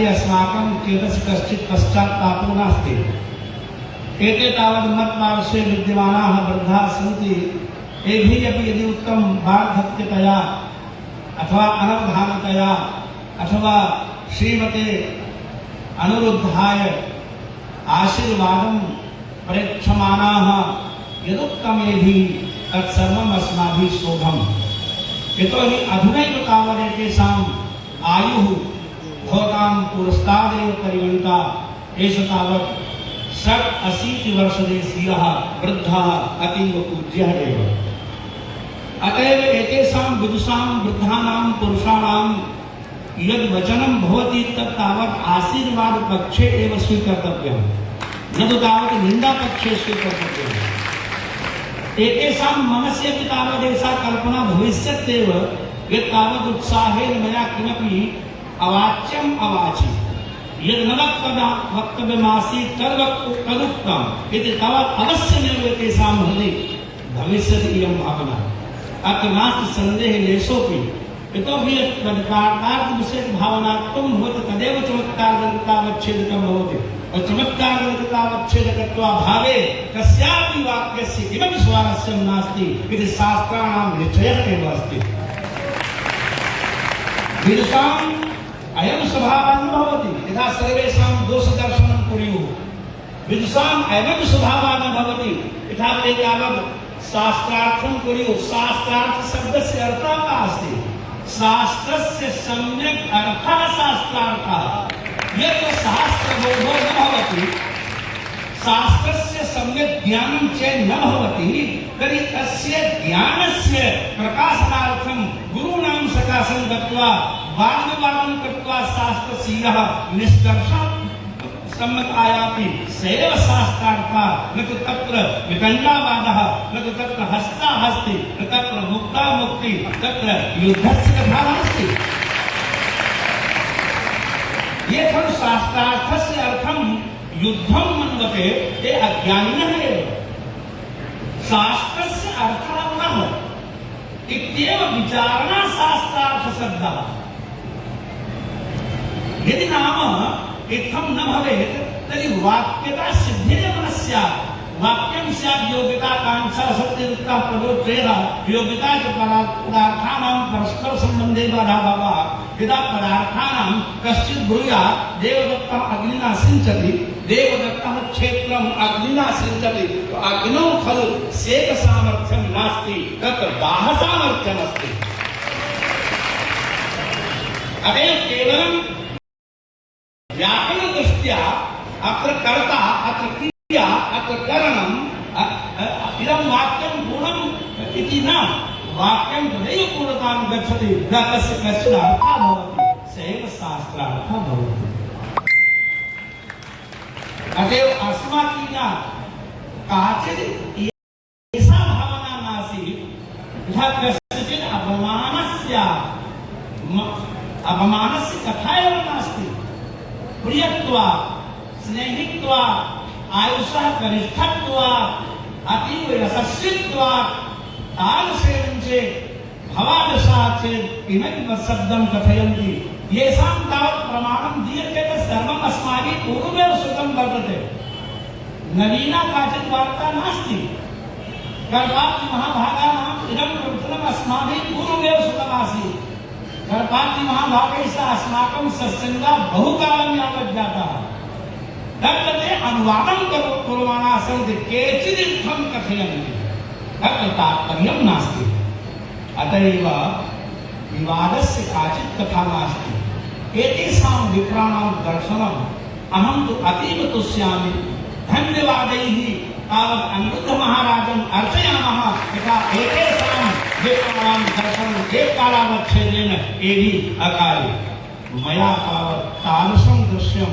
पिताजी अस्माकं चेतसि कश्चित् पश्चात्तापो नास्ति। एते तावत् मत्पार्श्वे विद्यमानाः वृद्धाः सन्ति, एभिः अपि यदि उत्तम वार्धक्यतया अथवा अनवधानतया अथवा श्रीमते अनुरुद्धाय आशीर्वादं प्रेक्षमाणाः यदुक्तमेभिः तत्सर्वम् अस्माभिः शोभम्। यतोहि अधुनैव तावदेतेषाम् आयुः भवतां पुरस्तादेव परिगणिता। एष तावत् 80 वर्षदेशीयः वृद्धः अतीव पूज्यः एव। अतएव एतेषां विदुषां वृद्धानां पुरुषाणां यद् वचनं भवति तत् तावत् आशीर्वाद पक्षे एव स्वीकर्तव्यं, न तु तावत् निन्दा पक्षे स्वीकर्तव्यम्। एतेषां मनसि अपि तावदेषा कल्पना भविष्यत्येव यत् तावत् उत्साहेन मया किमपि अवाच्यम् अवाचि, यद् न वक्तव्यमासीत् तदुक्तम् इति तावत् अवश्यमेव एतेषां हृदि भविष्यति इयं भावना। अत्र नास्ति सन्देहः लेशोऽपि। यतोहि तद्कार्यार्थविषयक भावना त्वं भवति तदेव चमत्कारजनितावच्छेदकं भवति। और चमत्कारजनितावच्छेदकत्वाभावे कस्यापि वाक्यस्य किमपि स्वारस्यं नास्ति इति शास्त्राणां निश्चयः एव अस्ति। विदुषाम् अयं स्वभावः न भवति यथा सर्वेषां दोषदर्शनं कुर्युः। विदुषाम् अयं स्वभावः न भवति यथा ते तावत् शास्त्रार्थं कुर्युः। शास्त्रार्थ शब्दस्य अर्थः का अस्ति? शास्त्रस्य सम्यक् अर्थः शास्त्रार्थः। यत् शास्त्रबोधो न भवति, शास्त्रस्य सम्यक् ज्ञानं चेत् न भवति, तर्हि तस्य ज्ञानस्य प्रकाशनार्थं गुरूणां सकाशं गत्वा वादविवादं कृत्वा शास्त्रस्य यः निष्कर्षः सम्यक् आयाति स एव शास्त्रार्थः। न तु तत्र वितण्डावादः, न तु तत्र हस्ताहस्ति, न तत्र मुक्तामुक्ति, तत्र युद्धस्य कथा नास्ति। ये खलु शास्त्रार्थस्य अर्थं युद्धं मन्वते ते अज्ञानिनः एव। शास्त्रस्य अर्थः पुनः इत्येव विचारणा शास्त्रार्थशब्दः। यदि नाम इत्थं न भवेत् तर्हि वाक्यता सिद्धिरेव न स्यात्। वाक्यं स्यात् योग्यता कांक्षा सत्ययुक्ता प्रवृत्तेः योग्यता च पदार्थानां परस्पर सम्बन्धे बाधाभावः। यदा पदार्थानां कश्चित् ब्रूयात् देवदत्तः अग्निना सिञ्चति, देवदत्तः क्षेत्रम् अग्निना सिञ्चति, तो अग्नौ खलु सेकसामर्थ्यं नास्ति, तत्र दाहसामर्थ्यमस्ति। अतएव केवलं व्याकरण दृष्ट्या अत्र कर्ता अत्र क्रिया अत्र करणम् इदं वाक्यं पूर्णम् इति न। वाक्यं तदैव पूर्णतां गच्छति न तस्य कश्चन अर्थः भवति, स एव शास्त्रार्थः भवति। अतएव अस्माकीना काचित् एषा भावना नासीत् यथा कस्यचित् अपमानस्य कथा एव नास्ति। प्रियत्वा स्नेहित्वा आयुषः कनिष्ठत्वा अतीव यशस्वित्वा तादृशेन चेत् भवादशा चेत् किमपि शब्दं कथयन्ति येषां तावत् प्रमाणं दीयते तत् सर्वम् अस्माभिः पूर्वमेव श्रुतं वर्तते। नवीना काचित् वार्ता नास्ति। गर्भादि महाभागानाम् इदं प्रवचनम् अस्माभिः पूर्वमेव श्रुतमासीत्। गर्भादि महाभागैः सह अस्माकं सत्सङ्गः बहुकालं यावत् जातः। तत्र ते अनुवादं कुर्वाणाः सन्ति, केचित् इत्थं कथयन्ति, तत्र तात्पर्यं नास्ति। अतः एव विवादस्य काचित् कथा नास्ति। एतेषां विप्राणां दर्शनम् अहं तु अतीव तुष्यामि। धन्यवादैः तावत् अनिरुद्ध महाराजम् अर्चयामः यथा एतेषां विप्राणां दर्शनं एककालावच्छेदेन एवि अकाले। मया तावत् तादृशं दृश्यं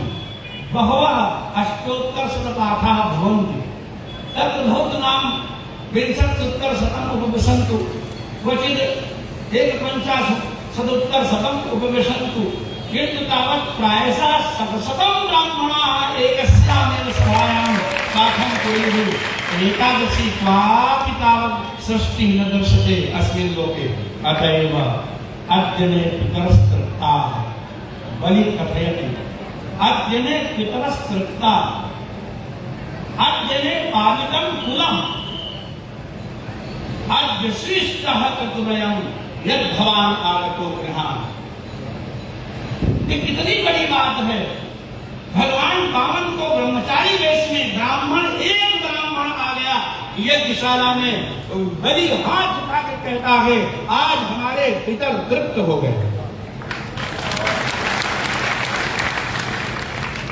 बहवः अष्टोत्तरशतपाठाः भवन्ति। तत्र भवतूनां 20-उत्तरशतम् उपविशन्तु, क्वचित् 51-उत्तरशतम् उपविशन्तु, किन्तु तावत् प्रायशः 100 ब्राह्मणाः एकस्यामेव सभायां पाठं कुर्युः। एकादशी क्वापि तावत् सृष्टिः न दृश्यते अस्मिन् लोके। अत एव अद्य मे पितरस्तृप्ताः बलि कथयति अद्यने पितरस्तृप्ता अद्यने पावितम कुलम अद्य श्रेष्ठः कर्तुमयम् यद भवान आगतो गृहान। ये कितनी बड़ी बात है। भगवान वामन को ब्रह्मचारी वेश में ब्राह्मण, एक ब्राह्मण आ गया यज्ञशाला में, बड़ी हाथ उठा के कहता है आज हमारे पितर तृप्त हो गए।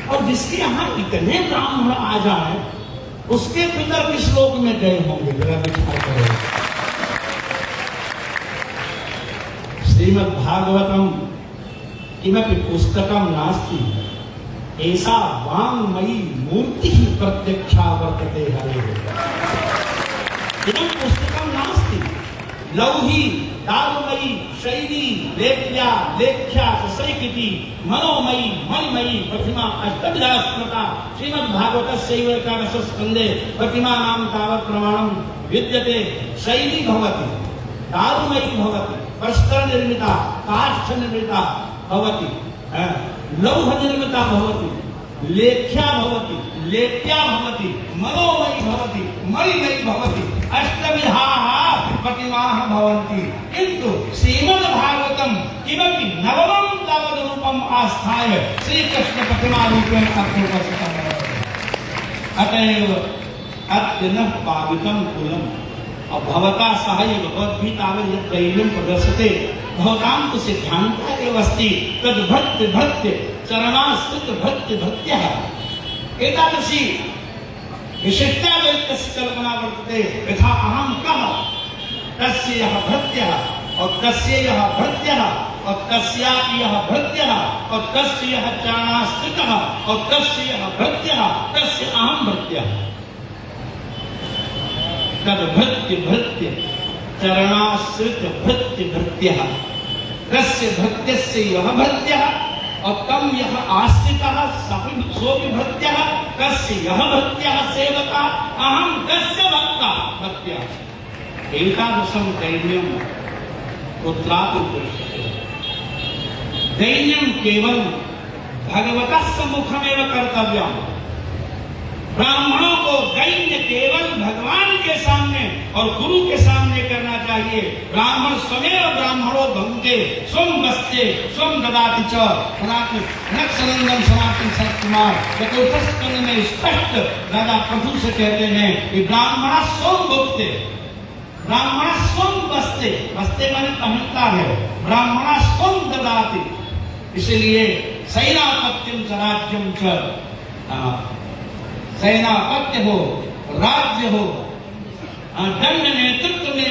और जिसके यहाँ इतने ब्राह्मण आ जाए उसके पितर किस लोक में गए होंगे, जरा विचार करो। श्रीमद् भागवतम किमपि पुस्तकम नास्ति ऐसा वाङ्मयी मूर्ति ही प्रत्यक्षा वर्तते हरे। इदं पुस्तकम नास्ति लौही दारुमयी शैली लेख्या लेख्या ससैकिति मनोमयी मणिमयी प्रतिमा अष्टविधा स्मृता श्रीमद् भागवतस्यैव एकादशस्कन्धे प्रतिमा नाम तावत् प्रमाणं विद्यते। शैली भवति, दारुमयी भवति, वस्त्र निर्मिता, काष्ठ निर्मिता भवति, लौह निर्मिता भवति, लेख्या भवति, लेख्या भवति, मनोमयी भवति, मणिमयी भवति, अष्टविधाः प्रतिमाः भवन्ति। किन्तु श्रीमद् भागवतं किमपि नवमं तावद् रूपम् आस्थाय श्रीकृष्ण प्रतिमा रूपेण अभ्युपस्थितम्। अतएव अद्य न पावितं कुलम् और भवता सहैव भवद्भिः तावत् यत् दैन्यं प्रदर्शते भवतां तु सिद्धान्तः एव अस्ति तद् भक्ति भक्ति चरणाश्रित भक्ति भक्त्यः। एतादृशी विशिष्टाद्वैतस्य कल्पना वर्तते। यथा अहं कः तस्य यः भक्त्यः और तस्य यः भक्त्यः और तस्यापि यः भक्त्यः और तस्य यः चरणाश्रितः और तस्य यः भक्त्यः तस्य अहं भक्त्यः। तद् भक्ति भक्ति चरणाश्रित भक्ति भक्त्यः तस्य भक्त्यस्य यः भक्त्यः और तम यह आश्रितः सोऽपि भक्त्यः तस्य यः भक्त्यः सेवका अहं तस्य भक्ता भक्त्यः। एतादृशं दैन्यं कुत्रापि दृश्यते। दैन्यं केवलं भगवतः सम्मुखमेव कर्तव्यम्। ब्राह्मणों को दैन्य केवल भगवान के सामने और गुरु के सामने करना चाहिए। ब्राह्मण स्वमेव ब्राह्मणो भंगते स्वं बस्ते स्वं ददाति च। नक्सनंदन सनातन सतकुमार चतुर्थस्कंद में स्पष्ट दादा प्रभु से कहते हैं कि ब्राह्मण स्वं भुगते, ब्राह्मण स्वं बस्ते, बस्ते माने पहनता है, ब्राह्मण स्वं ददाति। इसलिए सैनापत्यम च राज्यम च, सेनापत्य हो राज्य हो दंड नेतृत्व में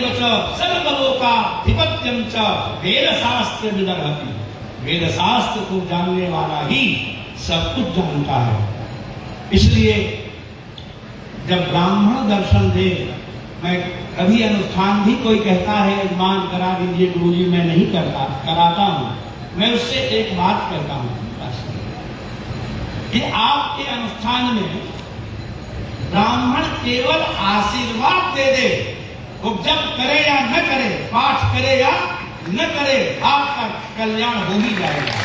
सर्वलोकाधिपत्यम च वेद शास्त्र विदर्हति। वेद शास्त्र को जानने वाला ही सब कुछ जानता है। इसलिए जब ब्राह्मण दर्शन दे, मैं कभी अनुष्ठान भी कोई कहता है यजमान करा दीजिए गुरुजी, मैं नहीं करता, कराता हूं। मैं उससे एक बात कहता हूं कि आपके अनुष्ठान में ब्राह्मण केवल आशीर्वाद दे दे, वो जब करे या न करे, पाठ करे या न करे, आपका कल्याण हो ही जाएगा।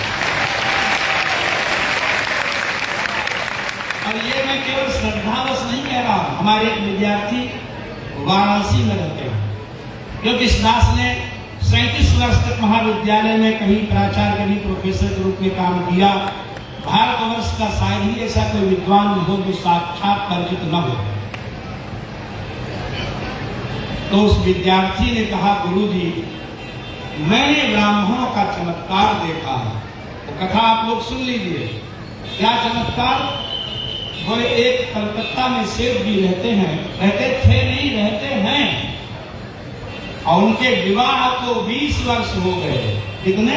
और ये मैं केवल श्रद्धावश नहीं कह रहा। हमारे एक विद्यार्थी वाराणसी में रहते हैं, क्योंकि इस दास ने 37 वर्ष तक महाविद्यालय में कभी प्राचार्य कभी प्रोफेसर के रूप में काम किया। भारतवर्ष का शायद ही ऐसा कोई विद्वान हो जो साक्षात परिचित न हो। तो उस विद्यार्थी ने कहा गुरुजी, मैंने ब्राह्मणों का चमत्कार देखा है। तो कथा आप लोग सुन लीजिए। क्या चमत्कार? बोले एक कलकत्ता में सेठ जी रहते हैं, रहते थे नहीं, रहते हैं, और उनके विवाह को 20 वर्ष हो गए। कितने?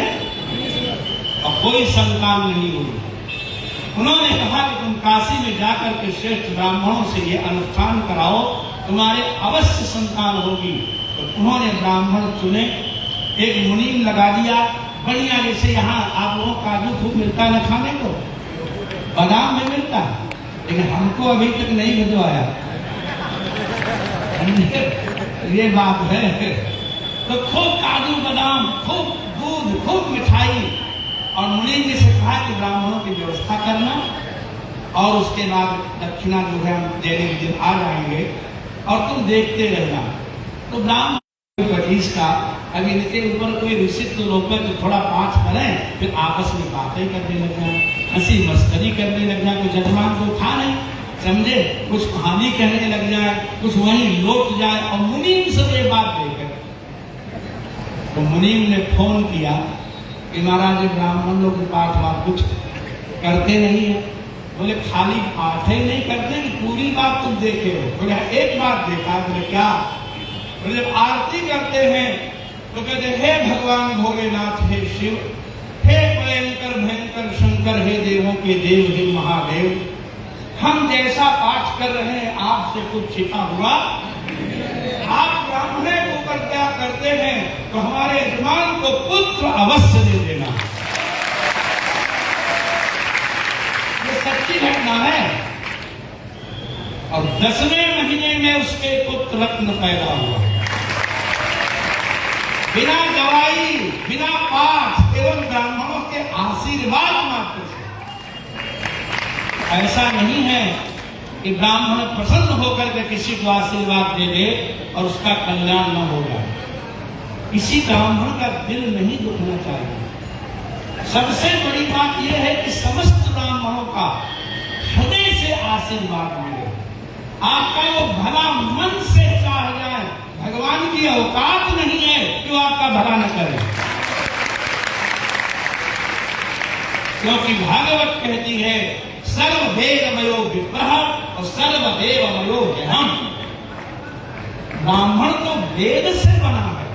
और कोई संतान नहीं हुई। उन्होंने कहा कि तुम काशी में जाकर के श्रेष्ठ ब्राह्मणों से ये अनुष्ठान कराओ, तुम्हारे अवश्य संतान होगी। तो उन्होंने ब्राह्मण चुने, एक मुनीम लगा दिया बढ़िया, जैसे यहाँ आप लोगों काजू खूब मिलता है न खाने को, बादाम भी मिलता है, लेकिन हमको अभी तक नहीं भिजवाया। ये बात है। तो खूब काजू बादाम, खूब दूध, खूब मिठाई, और मुनि जी से कहा कि ब्राह्मणों की व्यवस्था करना और उसके बाद दक्षिणा जो है हम देने के दिन आ जाएंगे और तुम देखते रहना। तो ब्राह्मण 25 का अभी इनके ऊपर कोई ऋषित्व लोग तो थोड़ा 5 करें, फिर आपस में बातें करने लग जाए, हंसी मस्करी करने लग जाए। तो जजमान को था नहीं, समझे, कुछ कहानी कहने लग जाए, कुछ वहीं लौट जाए। और मुनीम से ये बात देकर तो मुनीम ने फोन किया कि महाराज ब्राह्मण लोग पाठ वाठ कुछ करते नहीं है। बोले खाली पाठ ही नहीं करते कि पूरी बात तुम देखे हो? बोले एक बात देखा। बोले क्या? बोले जब आरती करते हैं तो कहते हे भगवान भोलेनाथ, हे शिव, हे भयंकर भयंकर शंकर, हे देवों के देव, हे महादेव, हम जैसा पाठ कर रहे हैं आपसे कुछ छिपा हुआ, आप ब्राह्मण के ऊपर क्या करते हैं तो हमारे यजमान को पुत्र अवश्य दे देना। ये सच्ची घटना है। और 10वें महीने में उसके पुत्र रत्न पैदा हुआ, बिना दवाई, बिना पाठ, एवं ब्राह्मणों के आशीर्वाद मात्र से। ऐसा नहीं है कि ब्राह्मण प्रसन्न होकर के किसी को आशीर्वाद दे दे और उसका कल्याण न हो जाए। किसी ब्राह्मण का दिल नहीं दुखना चाहिए। सबसे बड़ी बात यह है कि समस्त ब्राह्मणों का हृदय से आशीर्वाद मिले, आपका वो भला मन से चाह जाए। भगवान की औकात नहीं है कि वो आपका भला न करे, क्योंकि भागवत कहती है सर्वदेवमयो विप्रह और सर्वदेवमयो हम। ब्राह्मण तो वेद से बना है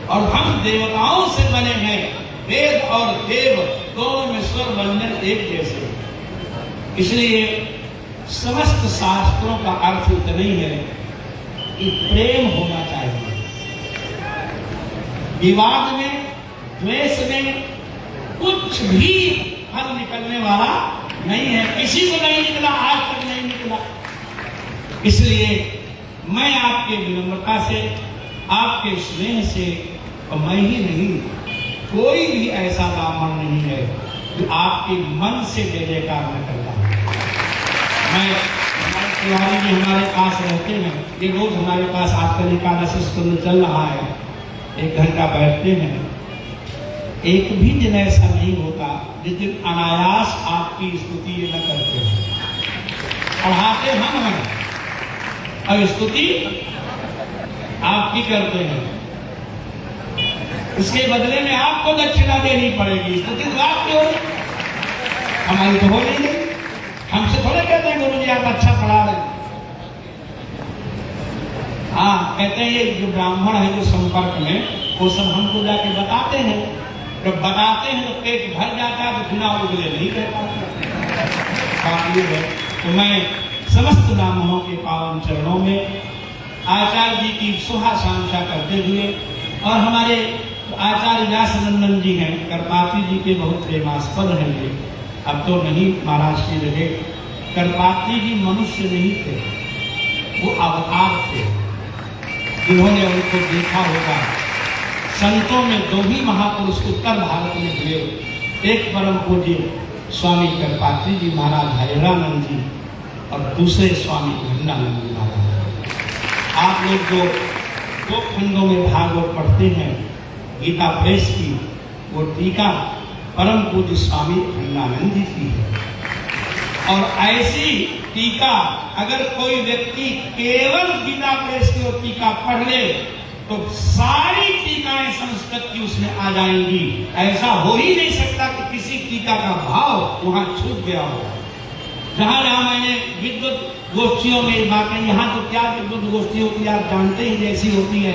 और हम देवताओं से बने हैं। वेद और देव दोनों में स्वर व्यंजन एक जैसे। इसलिए समस्त शास्त्रों का अर्थ इतना ही है कि प्रेम होना चाहिए। विवाद में, द्वेष में कुछ भी फल निकलने वाला नहीं है। किसी को नहीं निकला, आज तक नहीं निकला। इसलिए मैं आपके विनम्रता से, आपके स्नेह से, और मैं ही नहीं, कोई भी ऐसा ब्राह्मण नहीं है जो आपके मन से जय जयकार न करता। मैं, हमारे तिवारी जी हमारे पास रहते हैं, ये रोज हमारे पास आजकल एकादशी स्कंद चल रहा है, 1 घंटा बैठते हैं। एक भी दिन ऐसा नहीं होता जिस दिन अनायास आपकी स्तुति न करते हैं। पढ़ाते हम हैं और स्तुति आपकी करते हैं। इसके बदले में आपको दक्षिणा देनी पड़ेगी। स्तुति तो आपकी होगी, हमारी तो हो नहीं है। हमसे थोड़े कहते हैं गुरु जी आप अच्छा पढ़ा रहे। हाँ, कहते हैं ये जो ब्राह्मण है जो संपर्क में, वो सब हमको जाके बताते हैं। जब बताते हैं तो पेट भर जाता है, तो बिना उगले नहीं कह पाते है। तो मैं समस्त ब्राह्मणों के पावन चरणों में आचार्य जी की शुभाकांक्षा करते हुए, और हमारे आचार्य व्यासनंदन जी हैं, करपाती जी के बहुत प्रेमास्पद हैं ये। अब तो नहीं महाराज की रहे। करपाती जी मनुष्य नहीं थे, वो अवतार थे। जिन्होंने उनको देखा होगा, संतों में 2 ही महापुरुष उत्तर भारत में हुए, एक परम पूज्य स्वामी करपात्री जी महाराज हरिरानंद जी और दूसरे स्वामी घृणानंद जी महाराज। आप लोग जो 2 खंडों में भागवत पढ़ते हैं गीता प्रेस की, वो टीका परम पूज्य स्वामी घृणानंद जी की है। और ऐसी टीका अगर कोई व्यक्ति केवल गीता प्रेस की और टीका पढ़ ले तो सारी टीकाएं संस्कृत की उसमें आ जाएंगी। ऐसा हो ही नहीं सकता कि किसी टीका का भाव वहां छूट गया हो। जहां जहां मैंने विद्वत गोष्ठियों में बातें, यहाँ तो क्या विद्वत गोष्ठी होती है आप जानते ही, जैसी होती है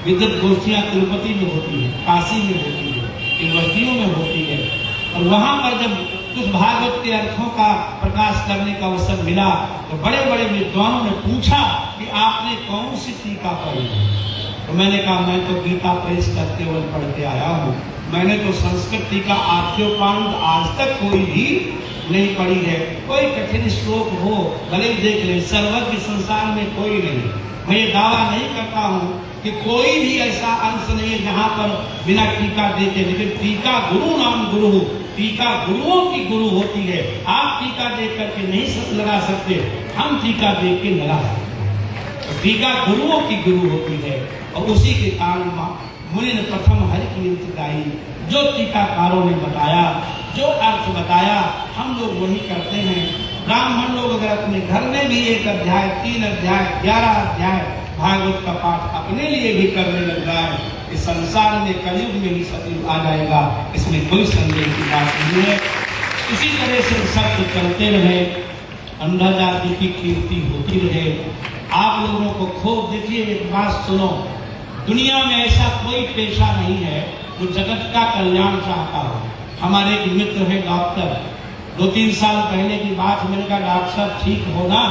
विद्वत गोष्ठियां तिरुपति में होती है, काशी में होती है, यूनिवर्सिटियों में होती है। और वहां पर जब कुछ भागवत के अर्थों का प्रकाश करने का अवसर मिला तो बड़े बड़े विद्वानों ने पूछा कि आपने कौन सी टीका पढ़ी? तो मैंने कहा मैं तो गीता प्रेस का केवल पढ़ के आया हूँ। मैंने तो संस्कृत टीका आद्योपांत आज तक कोई भी नहीं पढ़ी है। कोई कठिन श्लोक हो भले ही देख ले, सर्वज्ञ संसार में कोई नहीं। मैं ये दावा नहीं करता हूँ कि कोई भी ऐसा अंश नहीं है जहां पर बिना टीका देते, लेकिन टीका गुरु नाम गुरु, टीका गुरुओं की गुरु होती है। आप टीका दे करके नहीं लगा सकते, हम टीका दे के लगा सकते हैं। तो टीका गुरुओं की गुरु होती है और उसी के कारण मुनि ने प्रथम हरि की गाई। जो टीकाकारों ने बताया, जो अर्थ बताया, हम लोग वही करते हैं। ब्राह्मण लोग अगर अपने घर में भी 1 अध्याय, 3 अध्याय, 11 अध्याय भागवत का पाठ अपने लिए भी करने लग जाए, इस संसार में कलयुग में ही सतयुग आ जाएगा, इसमें कोई संदेह की बात नहीं है। इसी तरह से सत्य चलते रहे, अंधा जाति की कीर्ति होती रहे। आप लोगों को खूब देखिए, एक बात सुनो, दुनिया में ऐसा कोई पेशा नहीं है जो जगत का कल्याण चाहता हो। हमारे एक मित्र है डॉक्टर, 2-3 साल पहले की बात, मैंने कहा डॉक्टर साहब ठीक हो ना?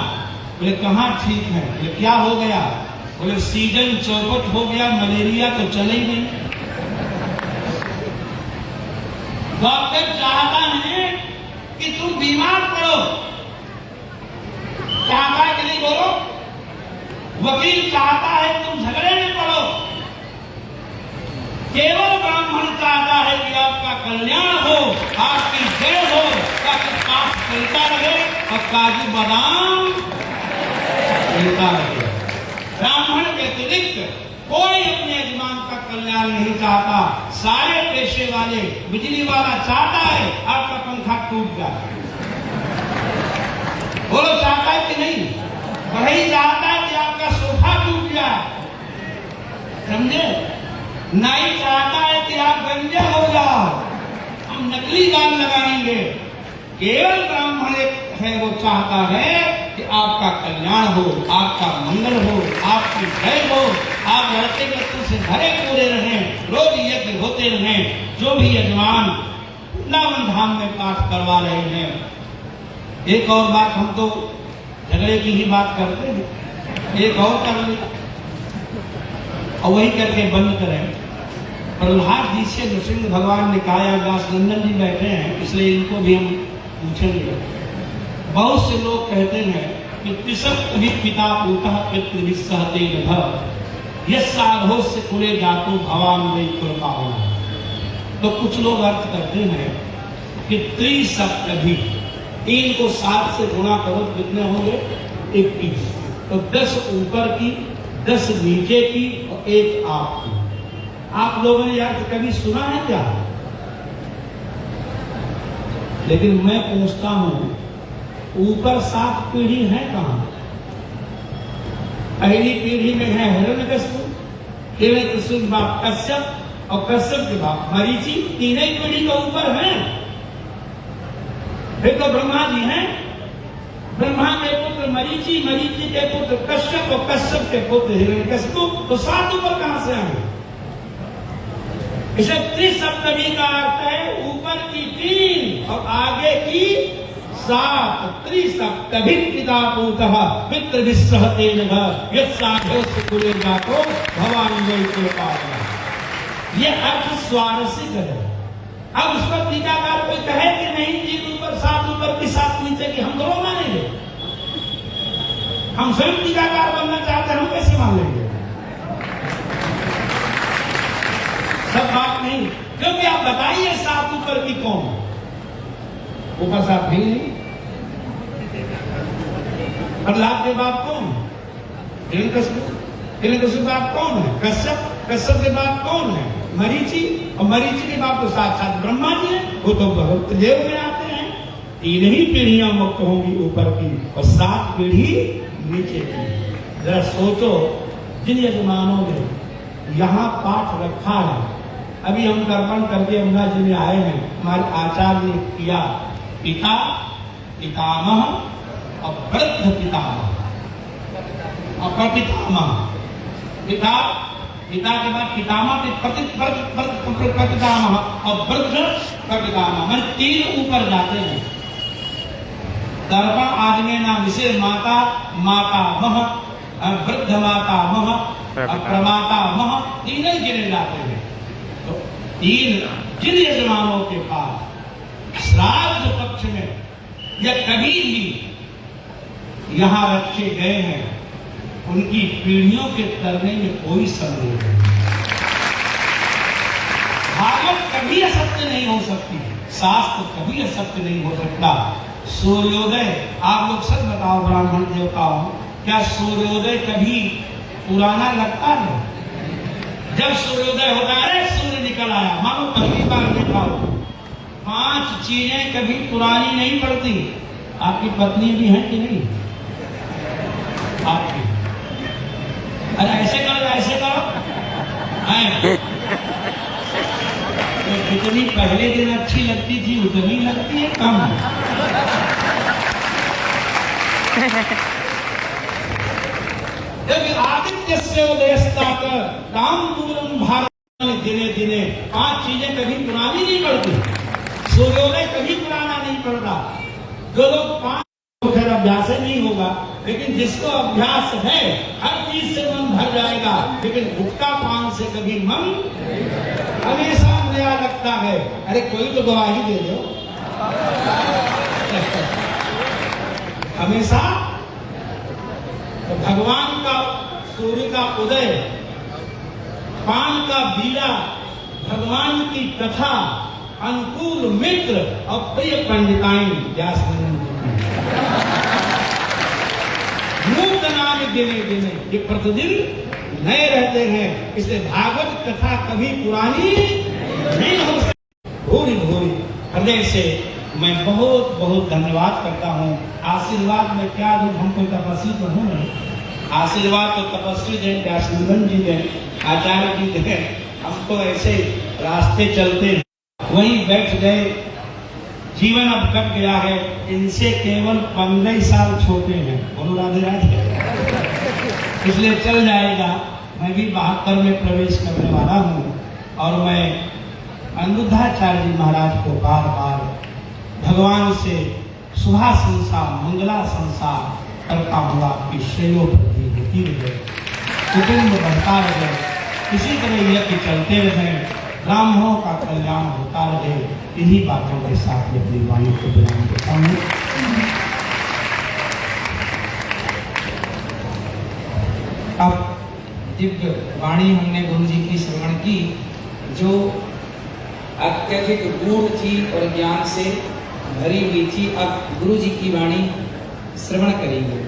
बोले कहाँ ठीक है? बोले क्या हो गया? बोले सीजन चौपट हो गया, मलेरिया तो चले ही नहीं। डॉक्टर चाहता है कि तुम बीमार पड़ो, चाहता है कि नहीं बोलो? वकील चाहता है तुम झगड़े में पड़ो। केवल ब्राह्मण चाहता है कि आपका कल्याण हो, आपकी जय हो, ताकि पाप चलता रहे और काजू बादाम चलता रहे। ब्राह्मण के अतिरिक्त कोई अपने यजमान का कल्याण नहीं चाहता। सारे पेशे वाले, बिजली वाला चाहता है आपका पंखा टूट जाए, बोलो चाहता है कि नहीं? वही चाहता है कि आपका सोफा टूट जाए, समझे? नहीं चाहता है कि आप गंजे हो जाओ, हम नकली बाल लगाएंगे। केवल ब्राह्मण है वो चाहता है कि आपका कल्याण हो, आपका मंगल हो, आपकी जय हो, आप लड़के बच्चों से भरे पूरे रहें, रोज यज्ञ होते रहें। जो भी यजमान वृंदावन धाम में पाठ करवा रहे हैं। एक और बात, हम तो झगड़े की ही बात करते हैं, एक और कर ले और वही करके बंद करें। प्रहलाद जी से नृसिंह भगवान ने कहा, व्यास नंदन जी बैठे हैं इसलिए इनको भी हम पूछेंगे। बहुत से लोग कहते हैं कि तिसत पिता पूतः पितृविस्सहते नभः यस्साधोस्य कुले जातो भवान वै कृपावनः। तो कुछ लोग अर्थ करते हैं कि त्रिसप्तभी, 3 को 7 से गुणा करो कितने होंगे? 21। तो 10 ऊपर की, 10 नीचे की और 1 आप की। आप लोगों ने यार कभी सुना है क्या? लेकिन मैं पूछता हूं, ऊपर 7 पीढ़ी है कहां? पहली पीढ़ी में है हिरण्यकश्यप, हिरण्यकश्यप के बाप कश्यप और कश्यप के बाप मरीचि, 3 ही पीढ़ी के ऊपर है। फिर तो ब्रह्मा जी हैं, ब्रह्मा के पुत्र मरीचि, मरीचि के पुत्र कश्यप और कश्यप के पुत्र हिरण्यकश्यप, तो 7 ऊपर कहां से आए? इसे त्रिसप्तमी का अर्थ है ऊपर की 3 और आगे की 7। त्रिसप्तभी पिता पूतः पितृविस्सहते नभः यस्साधोस्य कुले जातो भवान वै कृपावनः। ये अर्थ स्वारसिक है। अब उस पर टीकाकार कोई कहे कि नहीं 3 ऊपर 7 ऊपर की 7 नीचे की, हम दोनों मानेंगे। हम स्वयं टीकाकार बनना चाहते हैं, हम कैसे मान लेंगे? सब बात नहीं, क्योंकि आप बताइए 7 ऊपर की कौन? ऊपर 7 भी नहीं। प्रहलाद के बाप कौन? हिरण्यकश्यप बाप कौन है? कश्यप। कश्यप के बाप कौन है? मरीचि। और मरीचि के बाप तो साक्षात ब्रह्मा जी है, वो तो बहुत देव में आते हैं। 3 ही पीढ़ियां मुक्त होंगी ऊपर की और 7 पीढ़ी नीचे की। जरा सोचो, जिन यजमानों ने यहाँ पाठ रखा है, अभी हम तर्पण करके अम्बा जी में आए हैं, हमारे आचार्य ने किया पिता, पितामह और वृद्ध पितामह और प्रपितामह। पिता, पिता के बाद पितामह, प्रपितामह और वृद्ध प्रपितामह, मैंने 3 ऊपर जाते हैं। तर्पण आदमी नाम इसे माता, माता मह, वृद्ध माता मह और प्रमाता मह, 3 ही गिने जाते हैं। 3 जिन यजमानों के पास श्राद्ध पक्ष में या कभी भी यहां रखे गए हैं, उनकी पीढ़ियों के तरने में कोई संदेह नहीं। भागवत कभी असत्य नहीं हो सकती, शास्त्र कभी असत्य नहीं हो सकता। सूर्योदय, आप लोग सब बताओ ब्राह्मण देवताओं, क्या सूर्योदय कभी पुराना लगता है? जब सूर्योदय होता है, सूर्य निकल आया, मानो पहली बार देखा हो। 5 चीजें कभी पुरानी नहीं पड़ती। आपकी पत्नी भी है कि नहीं? आपकी? अरे ऐसे करो, ऐसे करो। तो जितनी पहले दिन अच्छी लगती थी उतनी लगती है कम। जब आदित्य से उदयस्तात राम दूरम भारत, दिने दिने 5 चीजें कभी पुरानी नहीं पड़ती। सूर्योदय कभी पुराना नहीं पड़ता। जो लोग 5 फिर अभ्यास नहीं होगा, लेकिन जिसको अभ्यास है हर चीज से मन भर जाएगा, लेकिन गुटखा पान से कभी मन हमेशा नया लगता है। अरे कोई तो गवाही दे दो। हमेशा तो भगवान का सूर्य का उदय, पान का बीड़ा, भगवान की कथा, अनुकूल मित्र और प्रिय पंडिताइन व्यास नूतनानि दिने दिने, ये प्रतिदिन नए रहते हैं। इसलिए भागवत कथा कभी पुरानी नहीं हो सकती। भूरी भूरी हृदय से मैं बहुत बहुत धन्यवाद करता हूँ। आशीर्वाद में क्या दूं, हम कोई तपस्वी तो हूँ नहीं। आशीर्वाद तो तपस्वी दें, व्यासनंदन जी दें, आचार्य जी दें। हम तो ऐसे रास्ते चलते वहीं बैठ गए। जीवन अब कट गया है, इनसे केवल 15 साल छोटे हैं। बोलो राधे राधे। इसलिए चल जाएगा। मैं भी 72 में प्रवेश करने वाला हूँ और मैं अनिरुद्धाचार्य जी महाराज को बार बार भगवान से शुभाशंसा मंगलाशंसा करता हुआ आपकी श्रेयोपति होती रहे, कुटुंब बढ़ता रहे, इसी तरह यज्ञ चलते रहे, ब्राह्मणों का कल्याण होता रहे। इन्हीं बातों के साथ मैं अपनी वाणी को विराम देता हूँ। अब दिव्य वाणी हमने गुरु जी की श्रवण की, जो अत्यधिक गूढ़ थी और ज्ञान से भरी हुई थी। अब गुरु जी की वाणी श्रवण करेंगे।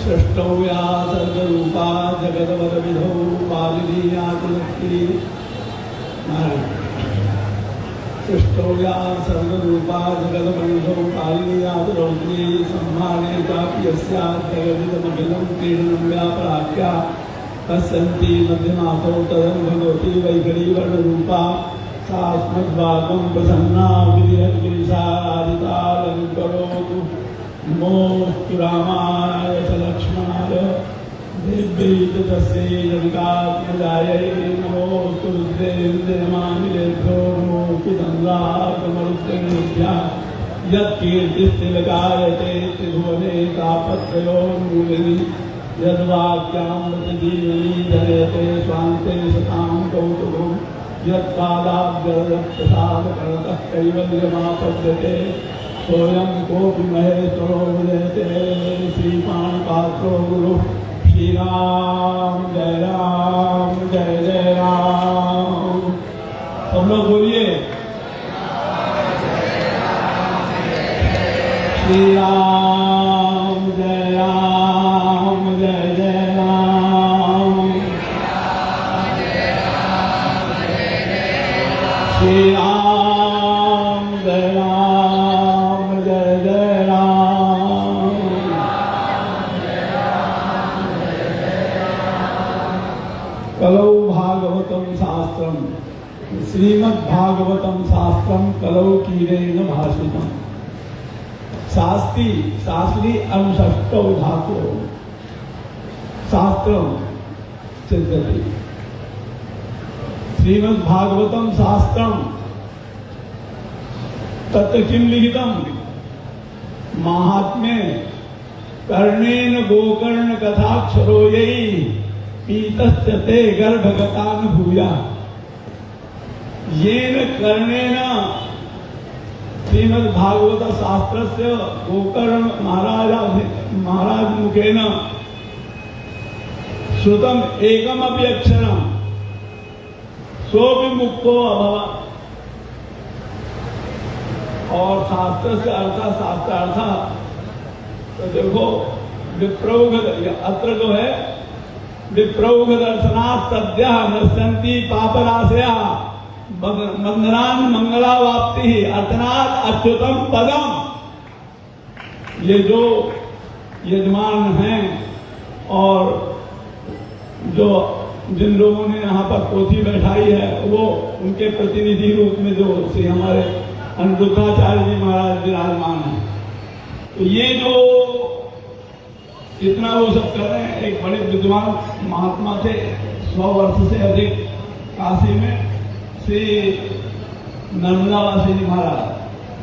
सृष्टव्या सर्वरूपा जगद्वदविधौ पालिनीयातिलक्ष्मी। सृष्टव्या सर्वरूपा जगद्वदविधौ पालिनीयातिलक्ष्मी। सम्माने चापि यस्यात् जगदिदमखिलं क्रीडनं व्यापराख्या पश्यन्ति मध्यमातो तदं भगवती वैखरी वर्णरूपा। सा स्मद्भागं प्रसन्ना विधियद्गिरिशादितालङ्करोतु। नमोस्तु रामाय च लक्ष्मणाय दिव्यैतस्यै जगदात्मजायै। नमोस्तु रुद्रेन्द्रमानिलेभ्यो नमोस्तु गङ्गाकमरुद्रेभ्यः। यत्कीर्तिस्तिलकायते त्रिभुवने तापत्रयोन्मूलिनी। यद्वाक्यामृतजीवनी जयते स्वान्ते सतां कौतुकम्। यत्पादाब्जप्रसादकरतः कैवल्यमापद्यते। सोयं कोऽपि महेश्वरो विजयते। श्रीपाणिपात्रो गुरु श्रीराम जय राम जय जय राम। सब लोग बोलिए श्री राम जय राम जय जय राम। श्री राम जय राम जय जय राम। कलौ भागवतम शास्त्रम श्रीमद्भागवतम शास्त्रम कलौ कीरेण भाषितम। शास्त्री अनुष्टौ धातु शास्त्रम सिद्धति। श्रीमद्भागवतम शास्त्रम तत्र किम लिखितम। महात्म्य कर्णेन गोकर्ण कथाक्षरो यही पीतस्य ते गर्भगतानुभूया। येन कर्णेन श्रीमद्भागवत शास्त्रस्य गोकर्ण महाराज मुखेन श्रुतम एकमपि अक्षरम सोऽपि मुक्तो अभवत्। और शास्त्र से अर्थ तो देखो विप्रौघ अत्र जो है विप्रौघ दर्शनात् सद्य नश्यन्ति पापराशया बंधनान् मंगलावाप्ति अर्थात अच्युतम पदम। ये जो यजमान हैं और जो जिन लोगों ने यहाँ पर पोथी बैठाई है वो उनके प्रतिनिधि रूप में जो श्री हमारे अनिरुद्धाचार्य जी महाराज विराजमान है। तो ये जो इतना वो सब कर रहे हैं, एक बड़े विद्वान महात्मा थे 100 वर्ष से अधिक काशी में श्री नर्मदावासी जी महाराज।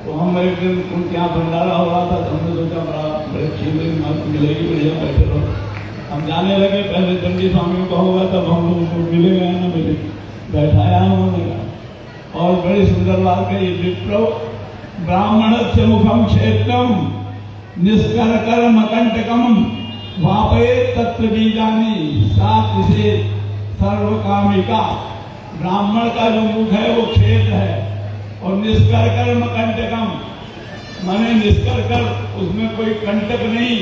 तो हम एक दिन उनके यहाँ भंडारा हो रहा था तो हमने सोचा बड़े खीर मिलेगी, बढ़िया बैठे रहो। हम जाने लगे, पहले चंडी स्वामी को होगा तब हम लोग उनको मिलेगा ना मिले, बैठाया उन्होंने और बड़ी सुंदर बात कही, विप्रो ब्राह्मण से मुखम क्षेत्रम निष्कर मकंटकम वापये तत्र बीजानी सात से सर्व कामिका। ब्राह्मण का जो मुख है वो क्षेत्र है और निष्कर मकंटकम माने निष्कर उसमें कोई कंटक नहीं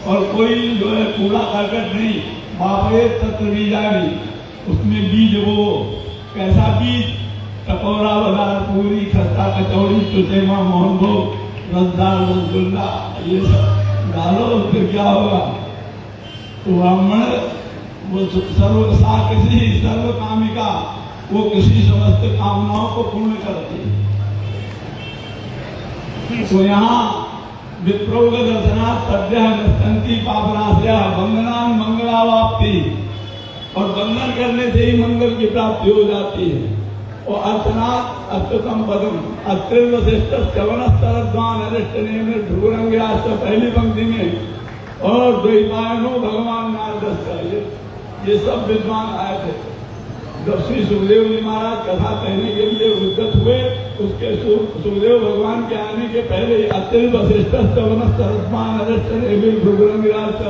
और कोई जो है कूड़ा करकट नहीं। वापये तत्र बीजानी उसमें बीज वो कैसा बीज, टकोरा बाजार पूरी खस्ता कचौड़ी चुचेमा मोहन भोग रसदार रसगुल्ला ये सब डालो फिर क्या होगा। तो ब्राह्मण वो सर्व साकृषि सर्व कामिका, वो किसी समस्त कामनाओं को पूर्ण करती है। तो यहाँ विप्रोग दर्शनात् सद्य नश्यन्ति पापनाशया बंधनान् मंगलावाप्ति, और बंधन करने से ही मंगल की प्राप्ति हो जाती है। और अर्चनात् अच्युतम पदम अत्रिव वशिष्ठ च्यवन सरद्वान अरिष्ट नेम ध्रुवरंग्याश्च पहली पंक्ति में और द्वैपायनो भगवान नारद ये सब विद्वान आए थे। जब श्री सुखदेव जी महाराज कथा कहने के लिए उद्गत हुए, उसके सुखदेव भगवान के आने के पहले अत्रिव वशिष्ठ च्यवन सरद्वान अरिष्ट नेम ध्रुवरंग्याश्च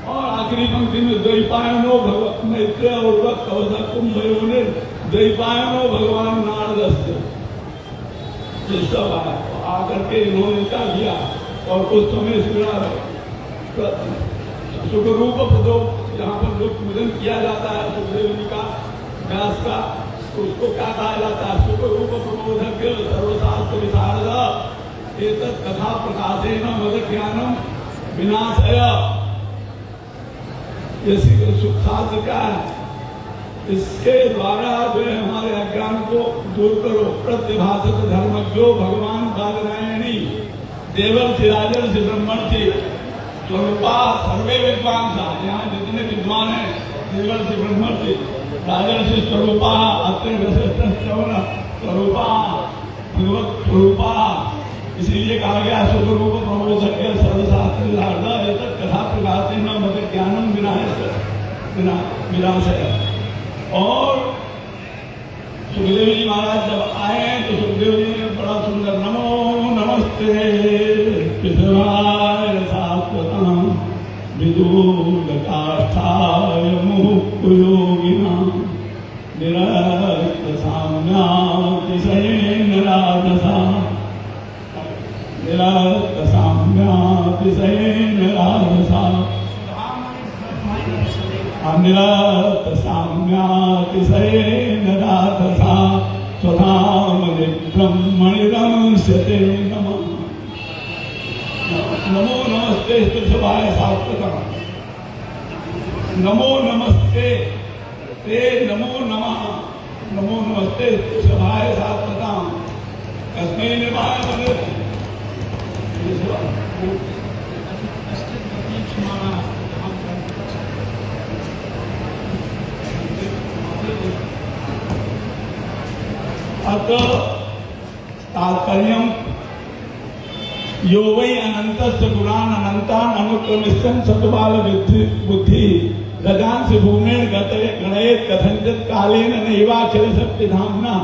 और आखिरी पंक्ति में द्वैपायनो भगवान मैत्र उर्वक कवच कुंभयोनि द्वैपायनो भगवान नारदस्य ये सब आकर के इन्होंने क्या किया। और उस समय सुखरूप पदो जहाँ पर जो पूजन किया जाता है सुखदेव जी का व्यास का, उसको क्या कहा जाता है, सुखरूप प्रबोधक सर्वशास्त्र विशारद एतत् कथा प्रकाशेन मद ज्ञानम विनाशय। सुख शास्त्र क्या है, इसके द्वारा जो है हमारे अज्ञान को दूर करो। प्रतिभाषक धर्मज्ञो भगवान बादरायणी देवल से राजन से ब्रह्मण से स्वरूपा सर्वे विद्वान था। यहाँ जितने विद्वान हैं देवल से ब्रह्मण से राजन से स्वरूपा अत्र विशिष्ट स्वरूपा भगवत स्वरूपा, इसीलिए कहा गया स्वरूप प्रबोधक सर्वशास्त्र कथा प्रकाश न मत ज्ञानम विनाशय। और सुखदेव जी महाराज जब आए तो सुखदेव जी ने बड़ा सुंदर नमो नमस्ते पितराय शाश्वतम विदूर काष्ठाय मुक्तयोगिना निरस्त साम्यातिशयेन राजसा निरस्त साम्यातिशयेन राजसा निरस्त साम्यातिशयेन राजसा स्वधाम ब्रह्मणिरंस्यते नमः। नमो नमस्ते स्तुभवाय सात्वतम, नमो नमस्ते ते नमो नमः, नमो नमस्ते स्तुभवाय सात्वतम कस्मै निर्वाय भगवते। अतः तात्पर्यम यो वै अनंत गुणान अनंतान अनुक्रमिष्यन् सतबाल बुद्धि रजांसि भूमेण गते गणेत कथंचित कालेन नैवाचल सत्यधामना।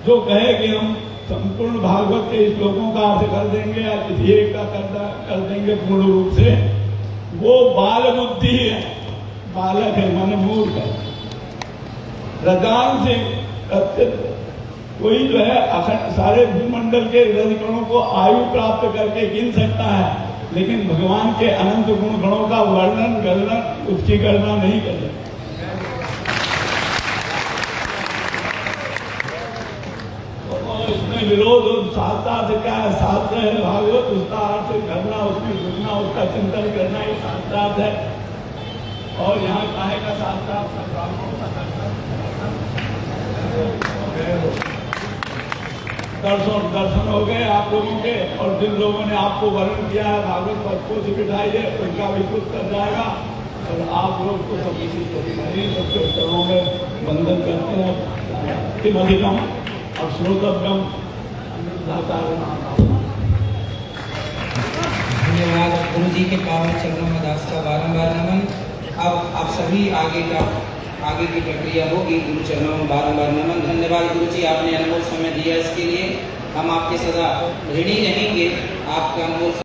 जो कहे कि हम संपूर्ण भागवत के श्लोकों का अर्थ कर देंगे या किसी एक का कर देंगे पूर्ण रूप से, वो बाल बुद्धि है, बालक है, मन मूर्ख है। रजांसि कोई जो है अखंड सारे भूमंडल के रजगुणों को आयु प्राप्त करके गिन सकता है, लेकिन भगवान के अनंत गुण गणों का वर्णन गणना उसकी गणना नहीं कर सकता। इसमें विरोध शास्त्र से क्या है? शास्त्र है भागवत, उसका अर्थ करना, उसकी सुनना, उसका चिंतन करना, ये शास्त्रार्थ है। और यहाँ काहे का शास्त्रार्थ दर्शन हो गए आप लोगों के, और जिन लोगों ने आपको वर्णन किया है भागवत पद को बिठाई है, उनका भी कुछ कर जाएगा। और आप लोग तो सबके चरणों में वंदन करते हैं कि अधिकम और श्रोतव्यम। धन्यवाद गुरु जी के पावन चरणों में दास का बारंबार नमन। अब आप सभी आगे की प्रक्रिया होगी, गुरु चरणों में बारंबार नमन। धन्यवाद गुरु जी, आपने अनमोल समय दिया, इसके लिए हम आपके सदा ऋणी रहेंगे। आपका अनमोल